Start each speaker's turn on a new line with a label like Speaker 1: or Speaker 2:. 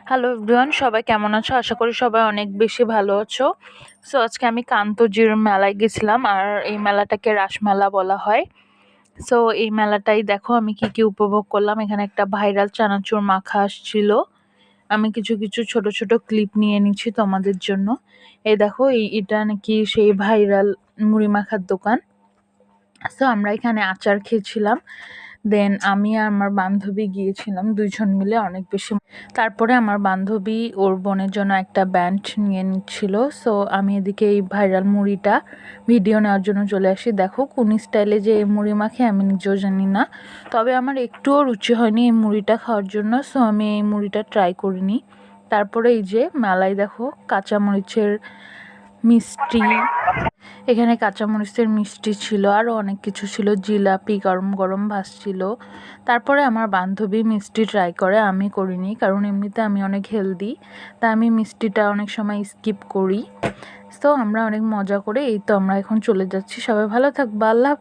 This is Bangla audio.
Speaker 1: হ্যালো এভরিওয়ান, সবাই কেমন আছো? আশা করি সবাই অনেক বেশি ভালো আছো। সো আজকে আমি কান্তজির মেলায় গেছিলাম, আর এই মেলাটাকে রাসমেলা বলা হয়। সো এই মেলাটাই দেখো আমি কি কি উপভোগ করলাম। এখানে একটা ভাইরাল চানাচুর মাখা আসছিল। আমি কিছু কিছু ছোট ছোট ক্লিপ নিয়ে নিচ্ছি তোমাদের জন্য। এই দেখো এটা নাকি সেই ভাইরাল মুড়ি মাখার দোকান। সো আমরা এখানে আচার খেয়েছিলাম। দেন আমি আর আমার বান্ধবী গিয়েছিলাম, দুইজন মিলে অনেক বেশি। তারপরে আমার বান্ধবী ওর বোনের জন্য একটা ব্যান্ড নিয়ে নিচ্ছিল। সো আমি এদিকে এই ভাইরাল মুড়িটা ভিডিও নেওয়ার জন্য চলে আসি। দেখো কোন স্টাইলে যে এই মুড়ি মাখে আমি নিজেও জানি না, তবে আমার একটুও রুচি হয়নি এই মুড়িটা খাওয়ার জন্য। সো আমি এই মুড়িটা ট্রাই করিনি। তারপরে এই যে মেলায় দেখো কাঁচামরিচের মিষ্টি, এখানে কাঁচামরিচের মিষ্টি ছিল, আরও অনেক কিছু ছিল, জিলাপি গরম গরম ভাসছিল। তারপরে আমার বান্ধবী মিষ্টি ট্রাই করে, আমি করিনি কারণ এমনিতে আমি অনেক হেলদি, তাই আমি মিষ্টিটা অনেক সময় স্কিপ করি। তো আমরা অনেক মজা করে এই তো আমরা এখন চলে যাচ্ছি। সবাই ভালো থাকবা, আল্লাহ।